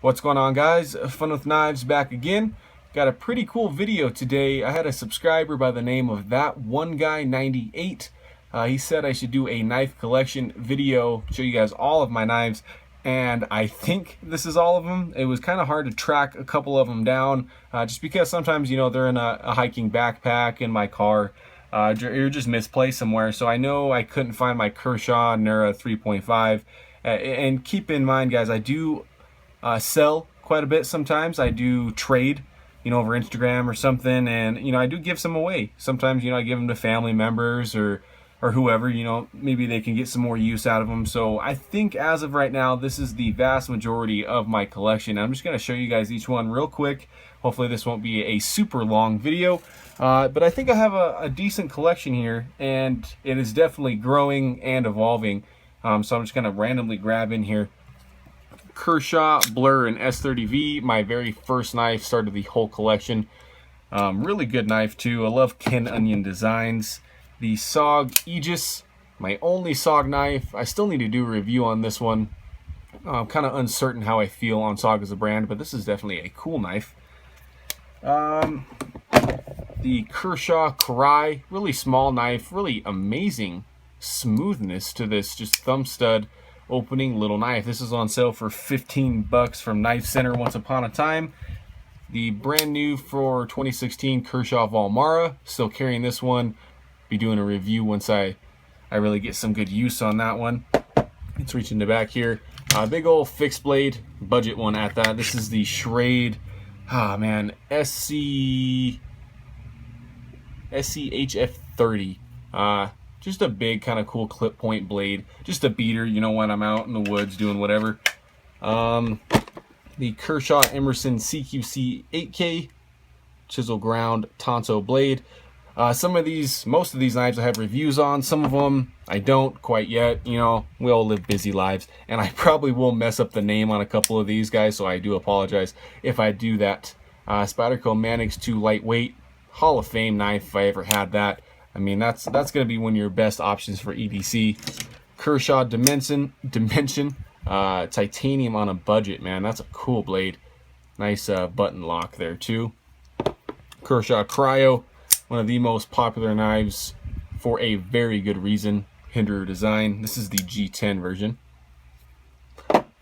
What's going on, guys? Fun with Knives back again. Got a pretty cool video today. I had a subscriber by the name of That One Guy 98. He said I should do a knife collection video, show you guys all of my knives, and I think this is all of them. It was kind of hard to track a couple of them down, just because sometimes, they're in a hiking backpack in my car. You're just misplaced somewhere. So I know I couldn't find my Kershaw Nura 3.5. And keep in mind, guys, I do sell quite a bit sometimes. I do trade, over Instagram or something, and I do give some away. Sometimes, I give them to family members or whoever, maybe they can get some more use out of them. So I think as of right now, this is the vast majority of my collection. I'm just going to show you guys each one real quick. Hopefully this won't be a super long video, but I think I have a decent collection here, and it is definitely growing and evolving. So I'm just going to randomly grab in here Kershaw Blur and S30V, my very first knife, started the whole collection. Really good knife too. I love Ken Onion designs. The SOG Aegis, my only SOG knife. I still need to do a review on this one. I'm kind of uncertain how I feel on SOG as a brand, but this is definitely a cool knife. The Kershaw Karai, really small knife, really amazing smoothness to this just thumb stud opening little knife. This is on sale for 15 bucks from Knife Center once upon a time. The brand new for 2016 Kershaw Valmara, still carrying this one. Be doing a review once I really get some good use on that one. Let's reach in the back here. Big old fixed blade, budget one at that. This is the Schrade, SCHF30. Just a big kind of cool clip point blade. Just a beater, when I'm out in the woods doing whatever. The Kershaw Emerson CQC 8K chisel ground Tonto blade. Most of these knives I have reviews on. Some of them I don't quite yet. We all live busy lives, and I probably will mess up the name on a couple of these guys, so I do apologize if I do that. Spyderco Manix 2 lightweight, Hall of Fame knife if I ever had that. I mean, that's going to be one of your best options for EDC. Kershaw Dimension, titanium on a budget, man. That's a cool blade. Nice button lock there too. Kershaw Cryo, one of the most popular knives for a very good reason. Hinderer design. This is the G10 version.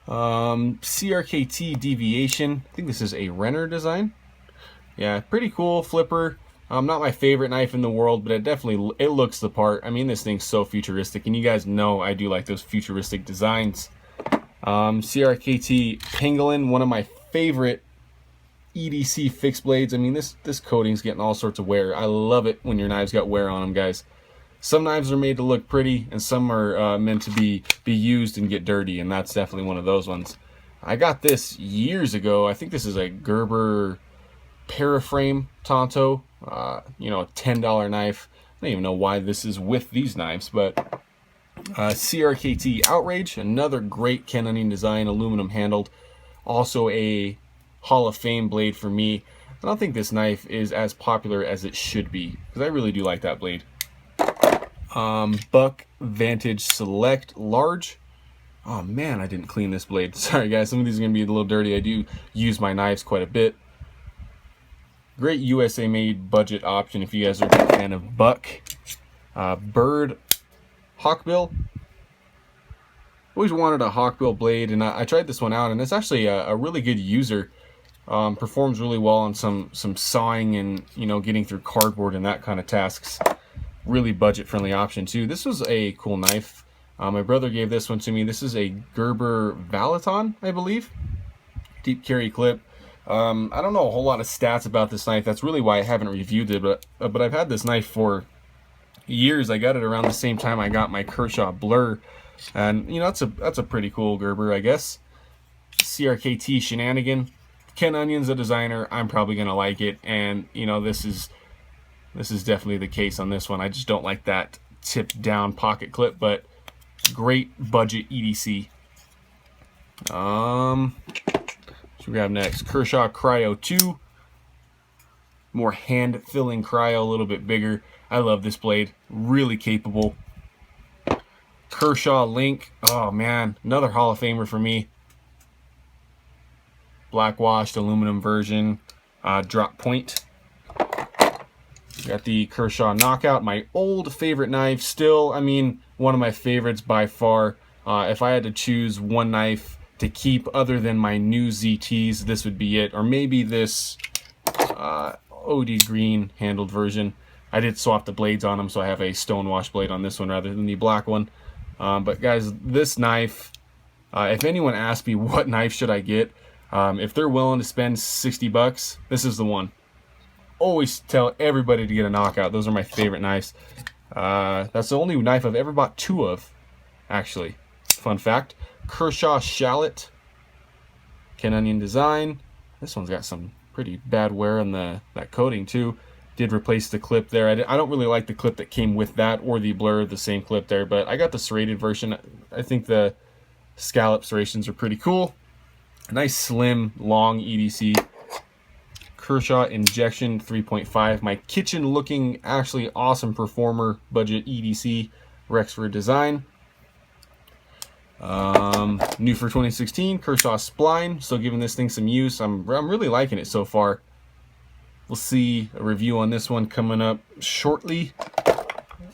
CRKT Deviation. I think this is a Renner design. Yeah, pretty cool flipper. Not my favorite knife in the world, but it looks the part. I mean, this thing's so futuristic, and you guys know I do like those futuristic designs. CRKT Pangolin, one of my favorite EDC fixed blades. I mean, this coating's getting all sorts of wear. I love it when your knives got wear on them, guys. Some knives are made to look pretty, and some are meant to be used and get dirty, and that's definitely one of those ones. I got this years ago. I think this is a Gerber Paraframe Tonto. A $10 knife. I don't even know why this is with these knives, but CRKT Outrage, another great Ken Onion design, aluminum handled. Also a Hall of Fame blade for me. I don't think this knife is as popular as it should be, because I really do like that blade. Buck Vantage Select Large. Oh man, I didn't clean this blade. Sorry guys, some of these are going to be a little dirty. I do use my knives quite a bit. Great USA made budget option if you guys are a big fan of Buck. Bird Hawkbill. Always wanted a Hawkbill blade, and I tried this one out, and it's actually a really good user. Performs really well on some sawing and getting through cardboard and that kind of tasks. Really budget friendly option too. This was a cool knife. My brother gave this one to me. This is a Gerber Valaton, I believe. Deep carry clip. I don't know a whole lot of stats about this knife. That's really why I haven't reviewed it, but I've had this knife for years. I got it around the same time I got my Kershaw Blur, and that's a pretty cool Gerber, I guess. CRKT Shenanigan. Ken Onion's a designer. I'm probably gonna like it, and this is definitely the case on this one. I just don't like that tipped down pocket clip, but great budget EDC. So we have next Kershaw Cryo 2. More hand filling cryo, a little bit bigger. I love this blade. Really capable. Kershaw Link. Oh man, another Hall of Famer for me. black washed aluminum version, drop point. Got the Kershaw Knockout, my old favorite knife. Still, I mean, one of my favorites by far. If I had to choose one knife to keep other than my new ZTs, this would be it. Or maybe this OD green handled version. I did swap the blades on them, so I have a stonewash blade on this one rather than the black one. But guys, this knife, if anyone asks me what knife should I get, if they're willing to spend 60 bucks, this is the one. Always tell everybody to get a Knockout. Those are my favorite knives. That's the only knife I've ever bought two of, actually. Fun fact. Kershaw Shallot, Ken Onion design. This one's got some pretty bad wear on that coating too. Did replace the clip there. I don't really like the clip that came with that or the Blur, the same clip there, but I got the serrated version. I think the scallop serrations are pretty cool. A nice slim, long EDC. Kershaw Injection 3.5, my kitchen looking, actually awesome performer budget EDC, Rexford design. New for 2016, Kershaw Spline, still giving this thing some use. I'm really liking it so far. We'll see a review on this one coming up shortly.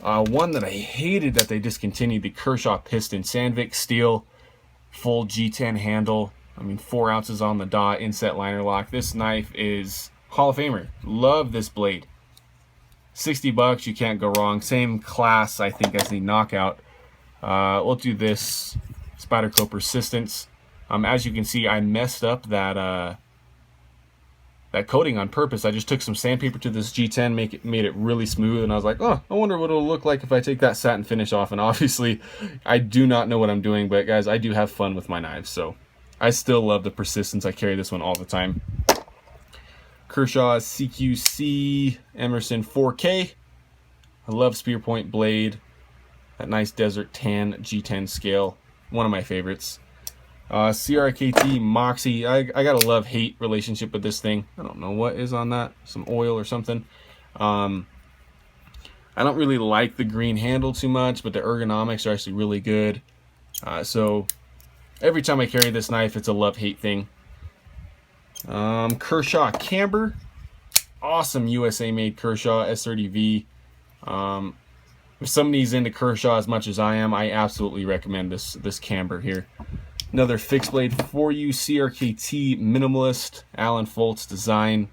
One that I hated that they discontinued, the Kershaw Piston Sandvik steel, full G10 handle. I mean, 4 ounces on the dot, inset liner lock. This knife is Hall of Famer. Love this blade. 60 bucks, you can't go wrong. Same class, I think, as the Knockout. We'll do this Spyderco Persistence. As you can see, I messed up that that coating on purpose. I just took some sandpaper to this G10, made it really smooth, and I was like, oh, I wonder what it'll look like if I take that satin finish off. And obviously, I do not know what I'm doing, but guys, I do have fun with my knives, so I still love the Persistence. I carry this one all the time. Kershaw CQC Emerson 4K. I love spear point blade. That nice desert tan G10 scale. One of my favorites. CRKT Moxie. I got a love-hate relationship with this thing. I don't know what is on that. Some oil or something. I don't really like the green handle too much, but the ergonomics are actually really good. So every time I carry this knife, it's a love-hate thing. Kershaw Camber. Awesome USA-made Kershaw S30V. If somebody's into Kershaw as much as I am, I absolutely recommend this camber here. Another fixed blade for you, CRKT Minimalist, Alan Foltz design,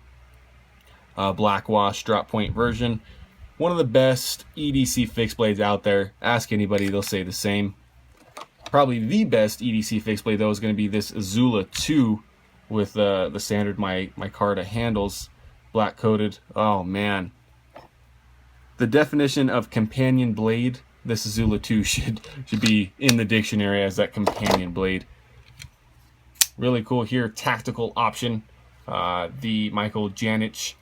black wash drop point version. One of the best EDC fixed blades out there. Ask anybody, they'll say the same. Probably the best EDC fixed blade though is going to be this Azula 2 with the standard micarta handles, black coated. Oh man. The definition of companion blade, this Azula 2 should be in the dictionary as that companion blade. Really cool here, tactical option. The Michael Janich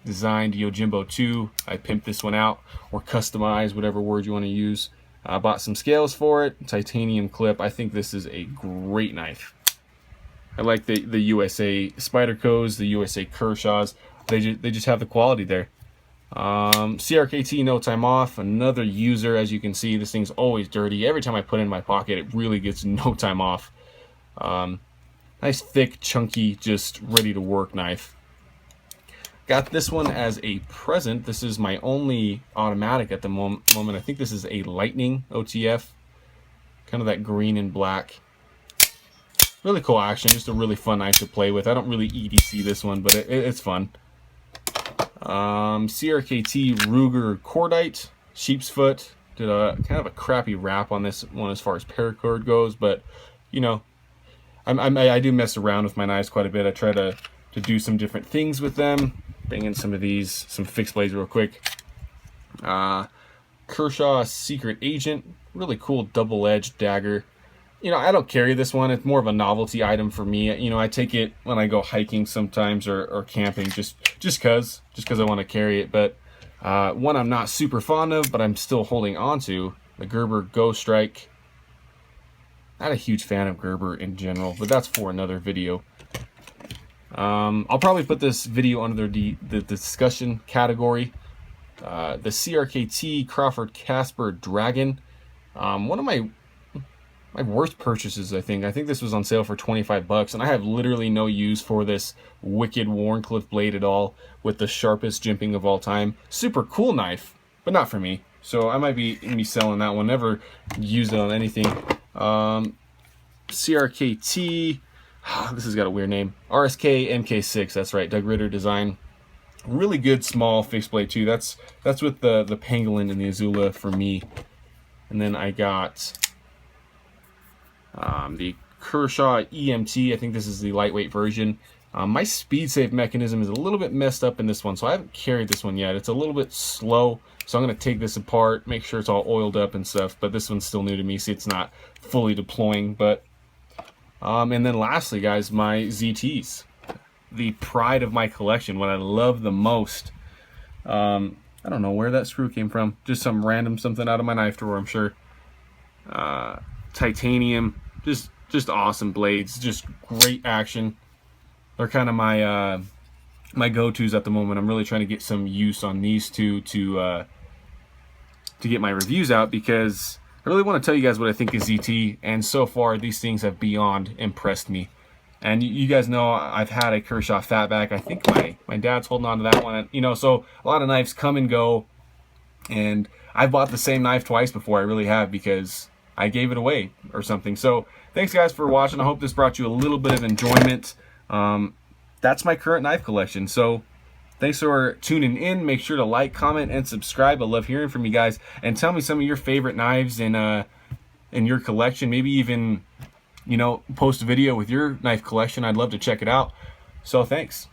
designed Yojimbo 2. I pimped this one out, or customized, whatever word you want to use. I bought some scales for it, titanium clip. I think this is a great knife. I like the USA Spydercos, the USA Kershaws. They just have the quality there. CRKT No Time Off, another user. As you can see, this thing's always dirty. Every time I put it in my pocket, it really gets no time off. Nice thick, chunky, just ready to work knife. Got this one as a present. This is my only automatic at the moment. I think this is a Lightning OTF, kind of that green and black. Really cool action, just a really fun knife to play with. I don't really EDC this one, but it's fun. CRKT Ruger Cordite, sheep's foot. Did a kind of a crappy wrap on this one as far as paracord goes, but you know, I do mess around with my knives quite a bit. I try to do some different things with them. Bring in some of these, some fixed blades real quick. Kershaw Secret Agent, really cool double-edged dagger. You know, I don't carry this one. It's more of a novelty item for me. You know, I take it when I go hiking sometimes or camping, just cause I want to carry it. But one I'm not super fond of, but I'm still holding on to, the Gerber Go Strike. Not a huge fan of Gerber in general, but that's for another video. I'll probably put this video under the discussion category. The CRKT Crawford Casper Dragon. One of my my worst purchases, I think. I think this was on sale for 25 bucks, and I have literally no use for this wicked Wharncliffe blade at all, with the sharpest jimping of all time. Super cool knife, but not for me. So I might be selling that one. Never used it on anything. CRKT, this has got a weird name. RSK MK6, that's right, Doug Ritter design. Really good small fixed blade too. That's with the pangolin and the Azula for me. And then I got the Kershaw EMT. I think this is the lightweight version. My speed save mechanism is a little bit messed up in this one, so I haven't carried this one yet. It's a little bit slow, so I'm going to take this apart, make sure it's all oiled up and stuff, but this one's still new to me, see it's not fully deploying. But and then lastly, guys, my ZTs, the pride of my collection, what I love the most. I don't know where that screw came from, just some random something out of my knife drawer, I'm sure. Titanium, just awesome blades, just great action. They're kind of my my go-tos at the moment. I'm really trying to get some use on these two to get my reviews out, because I really want to tell you guys what I think of ZT, and so far these things have beyond impressed me. And you guys know I've had a Kershaw Fatback. I think my dad's holding on to that one. You know, so a lot of knives come and go, and I've bought the same knife twice before. I really have, because I gave it away or something. So thanks guys for watching. I hope this brought you a little bit of enjoyment. That's my current knife collection. So thanks for tuning in. Make sure to like, comment, and subscribe. I love hearing from you guys, and tell me some of your favorite knives in your collection. Maybe even, you know, post a video with your knife collection. I'd love to check it out. So thanks.